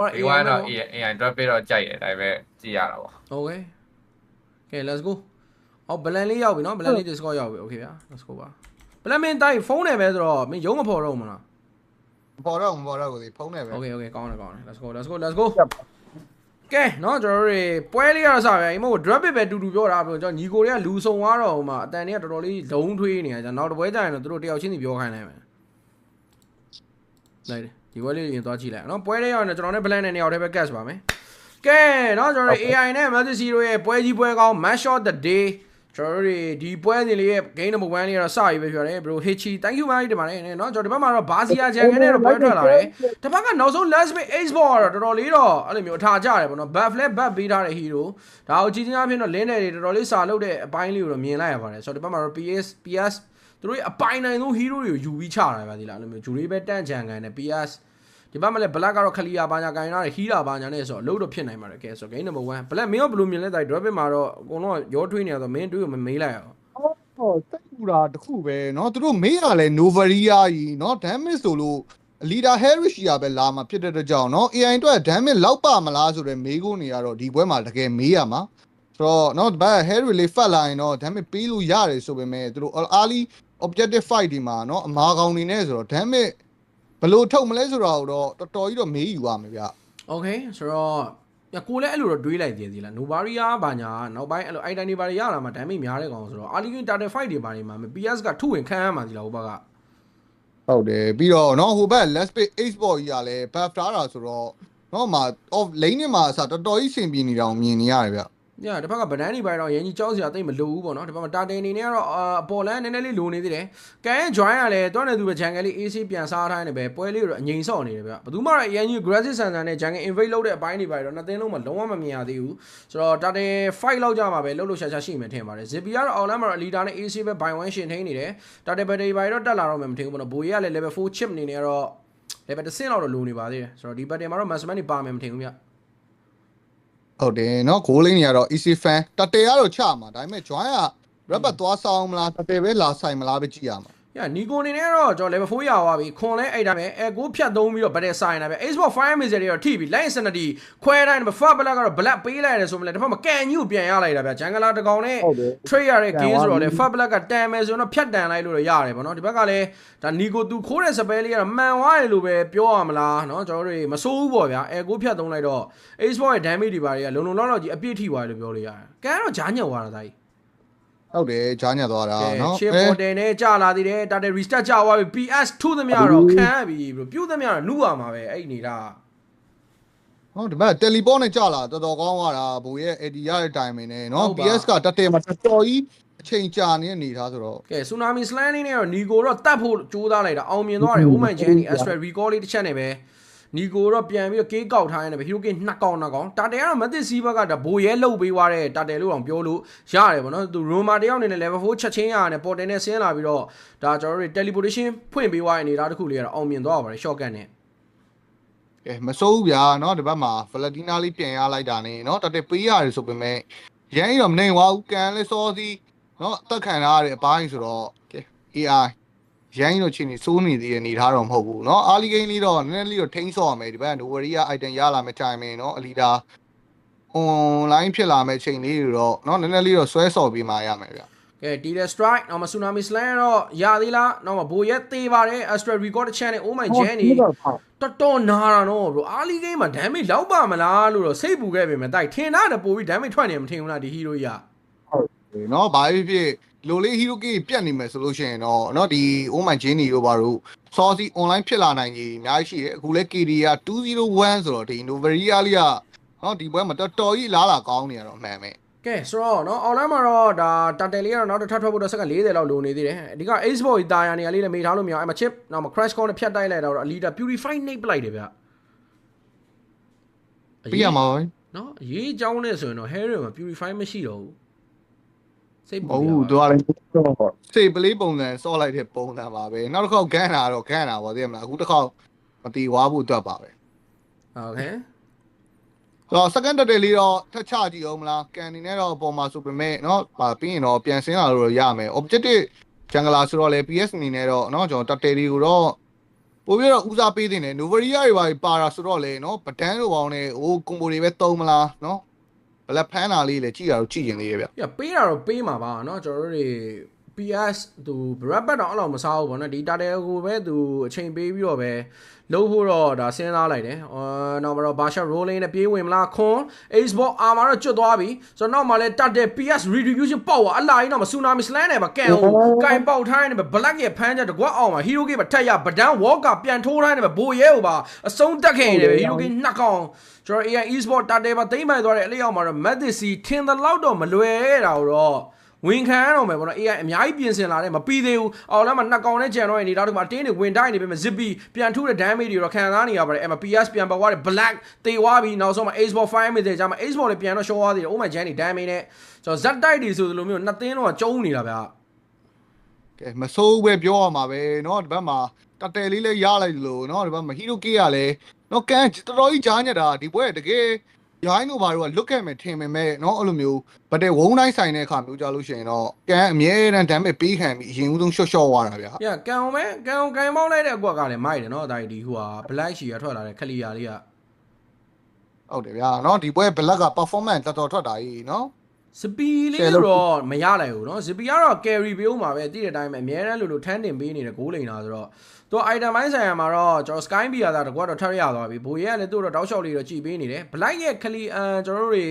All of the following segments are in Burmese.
AI တော့ AI အတွက်ပြီးတော့ကြိုက်တယ်ဒါပေမဲ့ကြည့်ရတာပေါ့ Okay Okay let's go အော် Blan လေးရောက်ပြီနော် Blan လေး Discord ရောက်ပြီ Okay ဗျာ Let's go ပါ Blan မင်းတိုင်းဖုန်းနဲ့ပဲဆိုတော့မင်းရုံးမဖော်တော့မလားပေါ်တော့ကိုဒီဖုန်းနဲ့ပဲ Okayကောင်းတယ် Let's go ကဲเนาะကျွန်တော်တို့ပွဲလေးရတော့စပဲအိမ်မို့ drop it ပဲတူပြောတာပြောကျွန်တော်ညီကိုတွေကလူစုံသွားတော့ဟိုမှာအတန်တွေကတော်တော်လေးလုံးထွေးနေကြနောက်တစ်ပွဲကျရင်တော့သူတို့တယောက်ချင်းစီပြောခိုင်းလိုက်မယ်လိုက်ဒီပွဲလေးရင်သွားကြည့်လိုက်เนาะပွဲလေးရတော့ကျွန်တော်နဲ့ Blan နဲ့နှစ်ယောက်တည်းပဲ catch ပါမယ်ကဲเนาะကျွန်တော်တို့ AI နဲ့ Magic Zero ရဲ့ပွဲကြီးပွဲကောင်း Match of the Day ကျွန်တော်တို့ဒီပွဲစဉ်လေးရဲ့ game number 1လေးကတော့စပြီပဲပြောတယ် bro Hichi thank you ပါတင်ပါတယ်เนาะကျွန်တော်ဒီဘက်မှာတော့ Basia Jungle နဲ့တော့ပွဲထွက်လာတယ်ဒီဘက်ကနောက်ဆုံး last bit ace ball ကတော့တော်တော်လေးတော့အဲ့လိုမျိုးအထာကြတယ်ပေါ့နော် buff လဲ buff ပေးထားတဲ့ hero ဒါကိုကြည့်ချင်းအဖြစ်တော့ link တွေတော်တော်လေးစာလုပ်တဲ့အပိုင်းလေးကိုတော့မြင်လိုက်ရပါတယ်ဆိုတော့ဒီဘက်မှာတော့ PS သူတို့ရဲ့အပိုင်းနိုင်ဆုံး hero တွေကိုယူပြီးချတာပဲဒီလားအဲ့လိုမျိုးဂျူလေးပဲတန့်ချန်ကန်နဲ့ PS ဒီဘက်မှာလည်း black ကတော့ clear ဘာညာကန်ရတဲ့ healer ဘာညာနဲ့ဆိုတော့အလုပ်တော့ဖြစ်နိုင်ပါတယ်ကဲဆိုတော့ game number 1 black မင်းရောဘယ်လိုမြင်လဲတိုက် drop it မှာတော့အကုန်လုံးရောထွေးနေရတော့မင်းတွေးကိုမမေးလိုက်အောင်စိတ်ကူတာတခုပဲเนาะသူတို့မေးရလဲ Novaria ကြီးเนาะ damage ဆိုလို့ leader Harris ကြီးပဲလာမှာဖြစ်တဲ့ကြောင့်เนาะ AI အတွက် damage လောက်ပါမလားဆိုတဲ့မေးခွန်းတွေကတော့ဒီပွဲမှာတကယ်မေးရမှာဆိုတော့เนาะဘာ Harris လေးဖတ်လာရင်တော့ damage ပေးလို့ရတယ်ဆိုပေမဲ့သူတို့ early objective fight ဒီမှာเนาะအမာကောင်နေနေဆိုတော့ damage ဘလို့ထုတ်မလဲဆိုတော့တော်တော်ကြီးတော့မေးယူရမယ်ဗျ Okay ဆိုတော့ကိုလည်းအဲ့လိုတော့တွေးလိုက်သေးသေးလား Novaria ဘာညာနောက်ပိုင်းအဲ့လို identity ဘာတွေရလာမှာ damage များတဲ့ကောင်ဆိုတော့ early game target fight တွေဘာတွေမှာ PS ကထုဝင်ခံရမှာဒီလားဟိုဘက်ကဟုတ်တယ်ပြီးတော့เนาะဟိုဘက် last page ace ball ကြီးကလည်း buff ထားတာဆိုတော့เนาะမှာ off lane နဲ့မှာအစားတော်တော်ကြီးဆင်ပြေနေတာကိုမြင်နေရတယ်ဗျညဒီဘက်ကဗဒန်းဒီပိုင်းတော့ရင်းကြီးကြောက်စရာတိတ်မလိုဘူးပေါ့နော်ဒီဘက်မှာတာတင်နေနေကတော့အပေါ်လန်းနည်းနည်းလေးလိုနေသေးတယ်ကန်ရဲ့ join ကလည်းတွန်းနေသူပဲ jungle လေး AC ပြန်စားထားနေပဲပွဲလေးတော့အငိမ့်ဆော့နေတယ်ဗျဘယ်သူမှတော့အရင်ကြီး aggressive sensor နဲ့ jungle invade လုပ်တဲ့အပိုင်းတွေပိုင်းတော့နှစ်သင်းလုံးမှာလုံးဝမမြင်ရသေးဘူးဆိုတော့တာတင် fight လောက်ကြမှာပဲလှုပ်ရှားရှိမယ်ထင်ပါတယ် Zippy ကတော့ online မှာတော့ leader နဲ့ AC ပဲ by 1 ရှင်ထိန်းနေတယ်တာတင် battery ပိုင်းတော့တက်လာတော့မှမထင်ဘူးပေါ့နော်ဘိုးကြီးကလည်း level 4 chip နေနေတော့ level 10လောက်တော့လိုနေပါသေးတယ်ဆိုတော့ဒီ battery မှာတော့ maximum နေပါမယ်မထင်ဘူးဗျဟုတ်တယ်เนาะ goal lane တွေကတော့ easy fan တတဲကတော့ချမှာဒါပေမဲ့ join က rapper သွားဆောင်မလားတတဲပဲလာဆိုင်မလားပဲကြည့်ရမှာနီကိုနေနဲ့တော့ကျွန်တော် level 4ရသွားပြီခွန်လဲအဲ့ဒါပဲအဲကိုဖြတ်သုံးပြီးတော့ဗတ်တဲ့ဆိုင်တာပဲ Xbox Fire Missile တွေတော့ထိပြီ Line Sanity ခွဲတိုင်းပဲ Fat Black ကတော့ Black ပေးလိုက်ရတယ်ဆိုမှလည်းတစ်ဖက်မှာကန်ကြီးကိုပြန်ရလိုက်တာဗျာဂျန်ဂလာတကောင်နဲ့ trade ရတဲ့ game ဆိုတော့လေ Fat Black ကတန်မယ်ဆိုတော့ဖြတ်တန်လိုက်လို့တော့ရတယ်ပေါ့နော်ဒီဘက်ကလည်းဒါနီကိုသူခိုးတဲ့ spell လေးကတော့မှန်သွားတယ်လို့ပဲပြောရမလားเนาะကျွန်တော်တို့မစိုးဘူးပေါ့ဗျာအဲကိုဖြတ်သုံးလိုက်တော့ Xbox ရဲ့ damage တွေပါတွေကလုံလုံလောက်လောက်ကြီးအပြည့်ထိသွားတယ်လို့ပြောလို့ရတယ်ကန်ကတော့ဂျားညက်သွားတာဒါကြီးဟုတ်တယ်ဂျားညက်သွားတာเนาะ chip model နဲ့ကြာလာသေးတယ်တာတယ် restart ကြာသွားပြီ PS 2သမျှတော့ခံရပြီဘလို့ပြုတ်သမျှတော့နုရမှာပဲအဲ့နေတာဟုတ်ဒီမှာ teleport နဲ့ကြာလာတော်တော်ကောင်းသွားတာဘိုးရဲ့ AD ရတဲ့ timing နဲ့เนาะ PS ကတက်တယ်မှာတော်တော်ကြီးအချိန်ကြာနေတဲ့အနေထားဆိုတော့ကဲ tsunami slam လေးနဲ့တော့ Nico တော့တတ်ဖို့ကြိုးစားလိုက်တာအောင်မြင်သွားတယ် Oh my Jenny Astral recall လေးတစ်ချက်နဲ့ပဲနီကိုတော့ပြန်ပြီးတော့ကေးကောက်ထားရတယ်ပဲဟီရိုကင်းနှစ်ကောင်တာတယ်ကတော့မသစ်စီးဘက်ကဒါဘိုရဲလှုပ်ပေးသွားတဲ့တာတယ်လို့အောင်ပြောလို့ရတယ်ဗောနော်သူရိုမာတယောက်နေနဲ့ level 4ချက်ချင်းရတယ်ပေါ်တယ်နဲ့ဆင်းလာပြီးတော့ဒါကျွန်တော်တို့ teleportation ဖွင့်ပေးသွားတဲ့အနေအထားတစ်ခုလေးကတော့အောင်မြင်သွားပါတယ် shotgun နဲ့ကဲမစိုးဘူးဗျာเนาะဒီဘက်မှာ Valentina လေးပြန်ရလိုက်တာနေเนาะတာတယ်ပေးရတယ်ဆိုပေမဲ့ရမ်းတော့မနိုင်ပါဘူးကန်လေးစောစီเนาะအသက်ခံရတဲ့အပိုင်းဆိုတော့ကဲ AIရန်တို့ချင်းနေစိုးနေသေးတဲ့အနေထားတော့မဟုတ်ဘူးเนาะအာလီဂိမ်းလေးတော့နည်းနည်းလေးတော့ထိန်းဆော့ရမယ်ဒီဘက် Novaria item ရလာမယ့် timing เนาะအလီဒါ online ဖြစ်လာမယ့်ချိန်လေးတွေတော့เนาะနည်းနည်းလေးတော့ဆွဲဆော့ပြီးမှရမယ်ဗျကဲ T-Rex Strike နောက်မှာ Tsunami Slam တော့ရသေးလားနောက်မှာဘိုရက်သေးပါတယ် Astral Record Channel Oh my Jenny တော်တော်နာတာနော် bro အာလီဂိမ်းမှာ damage လောက်ပါမလားလို့တော့စိတ်ပူခဲ့ပေမဲ့တိုက်ထင်တာနဲ့ပိုပြီး damage ထွက်နေမထင်ဘူးလားဒီ hero ကြီးဟုတ်တယ်เนาะဘာဖြစ်လိုလေး hero key ပြတ်နေမယ်ဆိုလို့ရှိရင်တော့เนาะဒီ Oh my Jenny တို့ဘာလို့ Saucy online ဖြစ်လာနိုင်ကြီးအများကြီးရှိတယ်အခုလဲ KD က201ဆိုတော့ဒီ Novaria လေးကเนาะဒီပွဲမှာတော်တော်ကြီးလားလာကောင်းနေရတော့မှန်မယ်ကဲဆိုတော့เนาะ online မှာတော့ဒါတာတယ်လေးကတော့နောက်တစ်ထပ်ထွက်ဖို့တော့စက္ကန့်40လောက်လိုနေသေးတယ်အဓိက Xbox ကြီးတာယာနေရလေးလည်းမေးထားလို့မရအောင်အဲ့မှာ chip နောက်မှာ crash core နဲ့ဖြတ်တိုက်လိုက်တော့ Alita Purify နှိပ်ပလိုက်တယ်ဗျပြရမှာပဲเนาะအရေးအကြောင်းနဲ့ဆိုရင်တော့ Harry မှာ Purify မရှိတော့ဘူးစိတ်ပူဟုတ်သူကလည်းစိတ်ပလေးပုံစံစော့လိုက်တဲ့ပုံစံပါပဲနောက်တစ်ခေါက်ကန်တာတော့ကန်တာပါသိရမလားအခုတစ်ခေါက်မတီဝါဖို့အတွက်ပါပဲโอเคတော့ second တက်တယ်လေးတော့ထက်ချကြည့်အောင်မလားကန်နေနဲ့တော့အပေါ်မှာဆိုပေမဲ့เนาะပြီးရင်တော့ပြန်ဆင်းလာလို့ရမယ် objective jungle ဆိုတော့လေ PS အနေနဲ့တော့เนาะကျွန်တော်တက်တယ်လေးကိုတော့ ပိုပြီးတော့ဦးစားပေးတင်တယ် Novaria တွေပါတာဆိုတော့လေနော်ပဒန်းလိုပေါင်းနဲ့ဟိုကွန်ဘိုတွေပဲသုံးမလားနော်ဘလက်ဖမ်းတာလေးလည်းကြည့်ရတော့ကြည့်ရင်လေးပဲဗျပေးတာတော့ပေးမှာပါနော်ကျွန်တော်တို့တွေ PS သူ Brabant တော့အဲ့လိုမစားဘူးပေါ့နော်ဒီ Tata ကိုပဲသူအချိန်ပေးပြီးတော့ပဲလုံးဖို့တော့ဒါစဉ်းစားလိုက်တယ်နောက်မှာတော့ Basha Rolling နဲ့ပြေးဝင်မလားခွန် Xbox Armor တော့ကျွတ်သွားပြီဆိုတော့နောက်မှာလဲ Tata PS Redistribution ပေါက်သွားအလာကြီးတော့ Tsunami Slam နဲ့ပါကန်ကိုကင်ပေါက်ထားနေပဲ Black ရဲ့ဖမ်းချက်တကွက်အောင်မှာ Hero Game ပါထက်ရဗဒန်း Walker ပြန်ထိုးထားနေပဲဘိုရဲကိုပါအဆုံးတက်ခဲ့နေတယ် Hero Game နှစ်ကောင်ကျွန်တော် AI Esport Tata ပါသိမ့်ပိုင်သွားတဲ့အလျောက်မှာတော့ Mathis ထင်သလောက်တော့မလွယ်ခဲ့တာတော့ဝင်ခံရတော့မယ်ပေါ့နော် AI အများကြီးပြင်ဆင်လာတယ်မပြီးသေးဘူးအော်လည်းမနှစ်ကောင်နဲ့ကြံတော့နေတော့ဒီမှာတင်းတွေဝင်တိုင်းနေပြီမ Zippy ပြန်ထုတဲ့ damage တွေတော့ခံစားနေရပါတယ်အဲ့မှာ PS ပြန်ပတ်သွားတယ် Black တေသွားပြီနောက်ဆုံးမှာ Xbox 5 minute ကြာမှာ Xbox လည်းပြန်တော့ show သွားသေးတယ် Oh my Jenny damage နဲ့ကျွန်တော် Z တိုက်တွေဆိုလိုမျိုးနှစ်သင်းတော့ကျုံးနေတာဗျာကဲမဆိုးပဲပြောရမှာပဲเนาะဒီဘက်မှာတတဲလေးလည်းရလိုက်လို့เนาะဒီဘက်မှာ Hero K ကလည်းเนาะကန်တော်တော်ကြီးကြားညက်တာဒီဘွဲတကယ်ရိုင်းတို့ဘာတို့ကလွတ်ခဲ့မယ်ထင်ပေမဲ့เนาะအဲ့လိုမျိုးဗတဲ့ဝုန်းတိုင်းဆိုင်တဲ့အခါမျိုးကြလို့ရှိရင်တော့ကန်အမြဲတမ်းဒမ်းမဲ့ပေးခံပြီးအရင်ဦးဆုံးရှော့သွားတာဗျာ။ကန်အောင်ကန်ပေါက်လိုက်တဲ့အကွက်ကလည်းမိုက်တယ်เนาะဒါဒီဟိုဟာ Black ရှီကထွက်လာတဲ့ခလီယာလေးကဟုတ်တယ်ဗျာเนาะဒီပွဲ Black က performance တော်တော်ထွက်တာကြီးเนาะစပီလေးတော့မရလိုက်ဘူးเนาะစပီကတော့ carry ပေးဦးမှာပဲတည်တဲ့အတိုင်းပဲအများတန်းလိုထန်းတင်ပေးနေတဲ့ဂိုးလိန်တာဆိုတော့သူ item ပိုင်းဆိုင်ရာမှာတော့ကျွန်တော် Sky Beer သာတကွာတော့ထပ်ရသွားပြီဘိုးရဲကလည်းသူ့တော့တောက်လျှောက်လေးတော့ကြည်ပေးနေတယ် Black ရဲ့ခလီကျွန်တော်တို့တွေ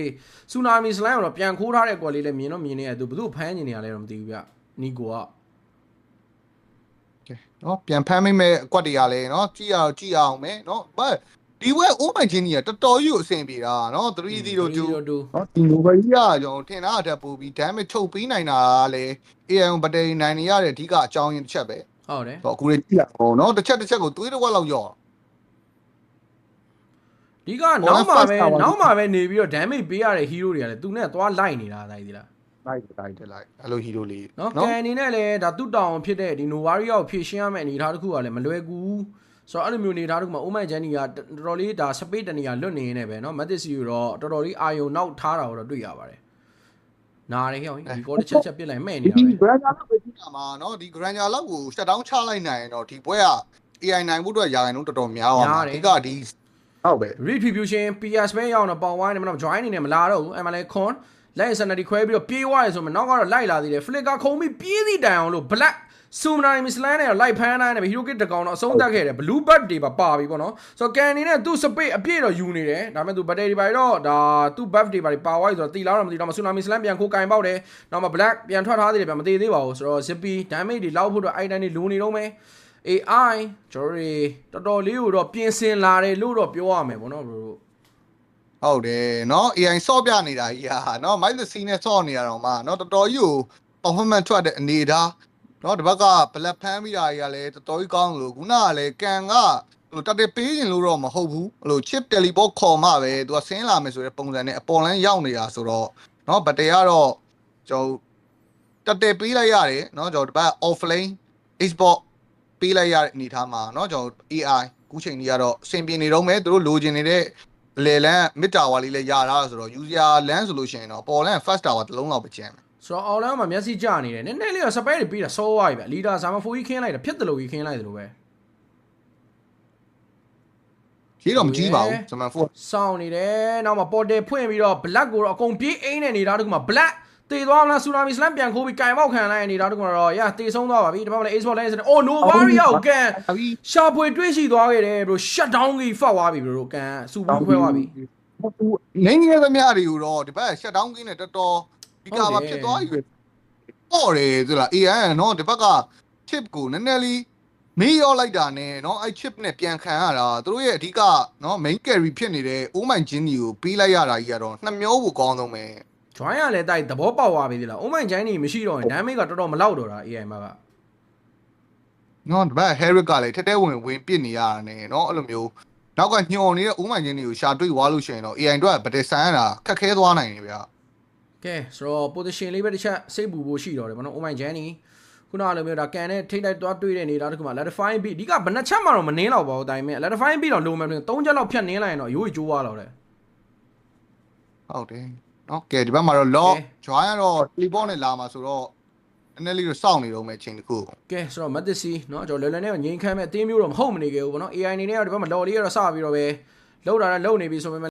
Tsunami Slam ကိုတော့ပြန်ခိုးထားတဲ့ကွက်လေးလည်းမြင်တော့မြင်နေရသူဘယ်သူ့ဖမ်းနေနေရလဲတော့မသိဘူးဗျနီကိုကเนาะပြန်ဖမ်းမိမဲ့အကွက်တွေကလည်းเนาะကြည့်အောင်မယ်เนาะဒီဝဲအိုးမိုင်ချင်းကြီးကတော်တော်ကြီးကိုအဆင်ပြေတာเนาะ3-0-2เนาะဒီ Novaria ကျွန်တော်ထင်တာအထက်ပို့ပြီး damage ထုတ်ပေးနိုင်တာလည်း AI ဘက်တရီနိုင်နေရတဲ့အဓိကအကြောင်းရင်းတစ်ချက်ပဲဟုတ်တယ်တော့အခုလေးကြည့်ရအောင်เนาะတစ်ချက်ကိုသွေးတစ်ဝက်လောက်ရော့ဒီကနောက်မှာပဲနေပြီးတော့ damage ပေးရတဲ့ hero တွေကလည်းသူနဲ့သွားလိုက်နေတာဒါကြီးလားလိုက်အဲ့လို hero လေးเนาะကန်အနေနဲ့လည်းဒါသူ့တောင်ဖြစ်တဲ့ဒီ Novaria ကိုဖြည့်ရှင်းရမယ့်အနေအထားတစ်ခုကလည်းမလွယ်ကူဆိုတော့အဲ့လိုမျိုးနေတာတို့က Oh my Jenny ကတော်တော်လေးဒါစပိတ်တနေရလွတ်နေနေပဲเนาะ Mathis ကိုတော့တော်တော်လေးအာယုံနောက်ထားတာကိုတော့တွေ့ရပါတယ်နားရခဲ့ဟောဒီကောတစ်ချက်ပြစ်လိုက်မဲ့နေတာပဲဒီ Granger လောက်ပဲကြည့်တာမှာเนาะဒီ Granger လောက်ကို shut down ချလိုက်နိုင်ရင်တော့ဒီပွဲက AI နိုင်ဖို့အတွက်ရာခိုင်နှုန်းတော်တော်များအောင်ဒီကဒီဟုတ်ပဲ Retribution PS ပဲရောက်တော့ပေါင်ဝိုင်းနေမှာတော့ join နေနေမလာတော့ဘူးအဲ့မှာလဲ con လိုက်စနတီခွဲပြီးတော့ပြေးသွားတယ်ဆိုမှနောက်ကတော့လိုက်လာသေးတယ် Flicker ခုံပြီးပြေးသည့်တိုင်အောင်လို့ Black Tsunami Slam နဲ့လိုက်ဖမ်းနိုင်တယ် Hero Kit တကောင်တော့အဆုံးသတ်ခဲ့တယ် Blue Bird တွေပါပြီပေါ့နော်ဆိုတော့ကန်အနေနဲ့သူ့ space အပြည့်တော့ယူနေတယ်ဒါပေမဲ့သူ battery ပါတော့ဒါသူ့ buff တွေပါပါသွားပြီဆိုတော့တီလာတော့မသိတော့ Tsunami Slam ပြန်ခိုးကင်ပေါက်တယ်နောက်မှ Black ပြန်ထွက်ထားသေးတယ်ပြန်မသေးသေးပါဘူးဆိုတော့ Zippy damage တွေလောက်ဖို့တော့ item တွေလိုနေတော့မယ် AI ကျွန်တော်တော်လေးကိုတော့ပြင်ဆင်လာတယ်လို့တော့ပြောရမယ်ပေါ့နော် bro ဟုတ်တယ်เนาะ AI ဆော့ပြနေတာကြီးဟာเนาะ Might the scene နဲ့ဆော့နေတာတော့မှเนาะတော်တော်ကြီးကို performance ထွက်တဲ့အနေထားเนาะဒီဘက်က black ဖမ်းပြီးတာကြီးကလည်းတော်တော်ကြီးကောင်းလို့ခုနကလည်းကန်ကဟိုတတ်ပေးရင်လို့တော့မဟုတ်ဘူးဟို chip teleport ခေါ်မှပဲသူကဆင်းလာမယ်ဆိုတဲ့ပုံစံနဲ့အပေါ်လန်းရောက်နေတာဆိုတော့เนาะဘတ်တရားတော့ကျွန်တော်တတ်ပေးလိုက်ရတယ်เนาะကျွန်တော်ဒီဘက် offlane Xbox ပေးလိုက်ရတဲ့အနေထားမှာเนาะကျွန်တော် AI ခုချိန်ကြီးကတော့အဆင်ပြေနေတော့မယ်သူတို့လိုချင်နေတဲ့လေလန်း mid tower လေးလည်းရတာဆိုတော့ user land ဆိုလို့ရှိရင်တော့ပေါ်လန်း first tower တစ်လုံးလောက်ပဲကျန်မယ်ဆိုတော့ online မှာမျက်စိကျနေတယ်နည်းနည်းလေးတော့ spare တွေပြီးတာစိုးသွားပြီဗျလီဒါဇာမဖိုးကြီးခင်းလိုက်တာဖြစ်တယ်လို့ကြီးခင်းလိုက်တယ်လို့ပဲကြီးတော့မကြီးပါဘူးဇာမဖိုးစောင်းနေတယ်နောက်မှာ portal ဖွင့်ပြီးတော့ black ကိုတော့အကုန်ပြေးအိန်းနေနေတာတခုမှာ black တေသွားမလား Tsunami Slam ပြန်ခိုးပြီးကင်ပေါက်ခံလိုက်နေတာတခုတော့ရတေဆုံးသွားပါပြီဒီဘက်မှာလည်း Xbox လည်းဆိုတော့ Oh Novaria ကိုကန်ရှာဖွေတွေးရှိသွားခဲ့တယ် bro shut down ကြီးဖောက်သွားပြီ bro ကန်စူဘူးခွဲသွားပြီနေငယ်သမျှတွေကိုတော့ဒီဘက် shut down ကြီးနဲ့တော်တော်ဒီကဘာဖြစ်သွားပြီပေါ့တယ်ဆိုလား AI နော်ဒီဘက်က chip ကိုနည်းနည်းလေးမေးရောလိုက်တာနဲ့နော်အဲ့ chip နဲ့ပြန်ခံရတာသူတို့ရဲ့အဓိကနော် main carry ဖြစ်နေတဲ့ Oh my Jenny ကိုပေးလိုက်ရတာကြီးကတော့နှစ်မျိုးကိုကောင်းဆုံးပဲ join ရလဲတိုက်သဘောပေါက်သွားပြီဒီလား Oh my Jenny မရှိတော့ရင် damage ကတော်တော်မလောက်တော့တာ AI မှာကနော်ဒီဘက် Herrick ကလည်းထက်ထဲဝင်ပစ်နေရတာနဲ့နော်အဲ့လိုမျိုးနောက်ကညှော်နေတဲ့ Oh my Jenny ကိုရှာတွေ့သွားလို့ရှိရင်တော့ AI တို့ကဗတဲ့ဆန်ရတာခက်ခဲသွားနိုင်တယ်ဗျာကဲဆိုတော့ position လေးပဲတစ်ချက်စိတ်ပူဖို့ရှိတော့တယ်ဗောနော် Oh my Jenny ခုနကလိုမျိုးဒါကန်နဲ့ထိတ်တိုက်သွားတွေ့တဲ့နေတာတခုမှ Ladify beat ဒီကဘယ်နှချက်မှတော့မနင်းတော့ပါဘူးတိုင်းမဲ့ Ladify beat တော့လိုမယ်3ချက်လောက်ဖြတ်နင်းလိုက်ရင်တော့ရိုးကျိုးသွားတော့တယ်ဟုတ်တယ်နော်ကဲဒီဘက်မှာတော့ lock join ကတော့ teleport နဲ့လာမှာဆိုတော့န ည်းနည်းလေးတော့စောင့်နေတော့မယ်အချိန်တစ်ခု ကဲဆိုတော့မတ်သစီเนาะကျွန်တော်လွယ်လွယ်နဲ့ငိမ့်ခမ်းမဲ့အသင်းမျိုးတော့မဟုတ်မနေခဲ့ဘူးဗောနော် AI အနေနဲ့ကတော့ဒီဘက်မှာလော်လေးကတော့စပြီးတော့ပဲလောက်တာနဲ့လုံနေပြီဆိုပေမဲ့